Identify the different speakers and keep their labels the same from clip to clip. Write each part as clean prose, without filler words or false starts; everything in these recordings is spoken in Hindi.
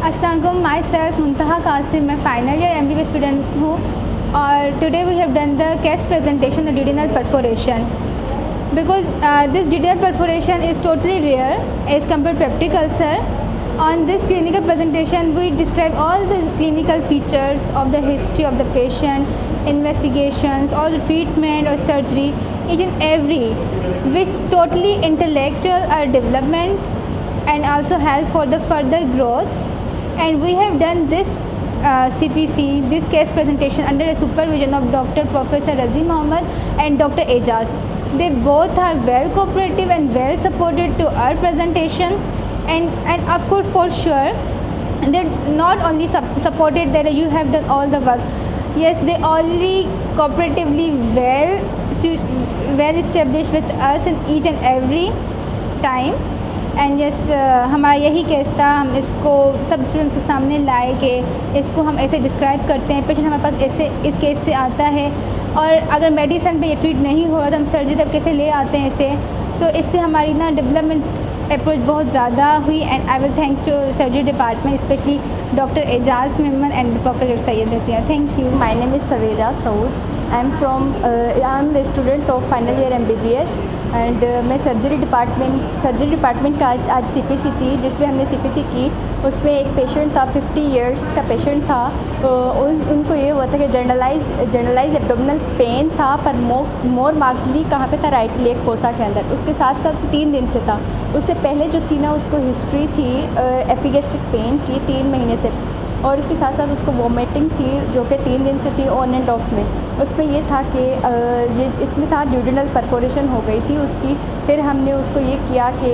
Speaker 1: अस्सलाम वालेकुम, माई सेल्फ मुंतहा कासिम, मैं फाइनल ईयर MBBS स्टूडेंट हूँ और today we have done the case presentation the duodenal perforation because this duodenal perforation is totally rare as compared to peptic ulcer. On this clinical presentation we describe all the clinical features of the history of the patient, investigations, all the treatment or surgery, each and every, which totally intellectual development and also help for the further growth. And we have done this CPC, this case presentation under the supervision of Dr. Professor Razi Mohammed and Dr. Ejaz. They both are well cooperative and well supported to our presentation, and of course for sure they not only supported that you have done all the work. Yes, they only cooperatively well established with us in each and every time. And yes हमारा यही केस था, हम इसको सब स्टूडेंट्स के सामने लाए कि इसको हम ऐसे डिस्क्राइब करते हैं, पेशेंट हमारे पास ऐसे इस केस से आता है और अगर मेडिसिन पे ये ट्रीट नहीं हो रहा तो हम सर्जरी तक कैसे ले आते हैं इसे। तो इससे हमारी ना डेवलपमेंट अप्रोच बहुत ज़्यादा हुई and I will thanks to surgery department specially doctor Ejaz Memon and professor Syed Rasia. Thank you.
Speaker 2: My name is Savera Saud. I am the student of final year MBBS and मैं सर्जरी डिपार्टमेंट का आज CPC थी जिसमें हमने CPC की। उसमें एक पेशेंट था, 50 इयर्स का पेशेंट था। उनको ये हुआ था कि जनरलाइज एब्डोमिनल पेन था, पर मोर मार्कली कहाँ पे था, राइट लेग फोसा के अंदर। उसके साथ साथ 3 दिन से था। उससे पहले जो थी ना उसको हिस्ट्री थी एपिगैस्ट्रिक पेन की 3 महीने से, और इसके साथ साथ उसको वोमिटिंग थी जो कि 3 दिन से थी ऑन एंड ऑफ में। उसमें ये था कि इसमें था ड्यूडेनल परफोरेशन हो गई थी उसकी। फिर हमने उसको ये किया कि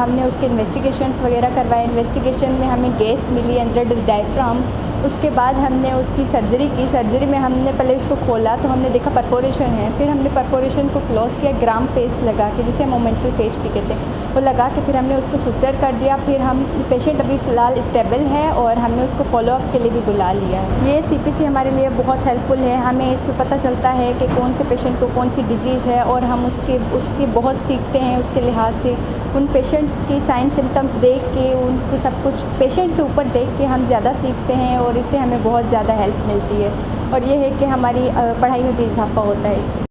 Speaker 2: हमने उसके इन्वेस्टिगेशंस वगैरह करवाए। इन्वेस्टिगेशन में हमें गैस मिली अंडर द डायफ्राम। उसके बाद हमने उसकी सर्जरी की। सर्जरी में हमने पहले उसको खोला तो हमने देखा परफोरेशन है। फिर हमने परफोरेशन को क्लोज किया ग्राम पेस्ट लगा के, जिसे मोमेंटल पेस्ट भी कहते हैं, वो लगा के फिर हमने उसको सुचर कर दिया। फिर हम पेशेंट अभी फ़िलहाल स्टेबल है और हमने उसको फॉलोअप के लिए भी बुला लिया है। ये CPC हमारे लिए बहुत हेल्पफुल है। हमें इस पर पता चलता है कि कौन से पेशेंट को कौन सी डिजीज़ है और हम उसके बहुत सीखते हैं। उसके लिहाज से उन पेशेंट्स की साइन सिम्टम्स देख के, उनको सब कुछ पेशेंट के ऊपर देख के हम ज़्यादा सीखते हैं और इससे हमें बहुत ज़्यादा हेल्प मिलती है। और ये है कि हमारी पढ़ाई में भी इजाफा होता है।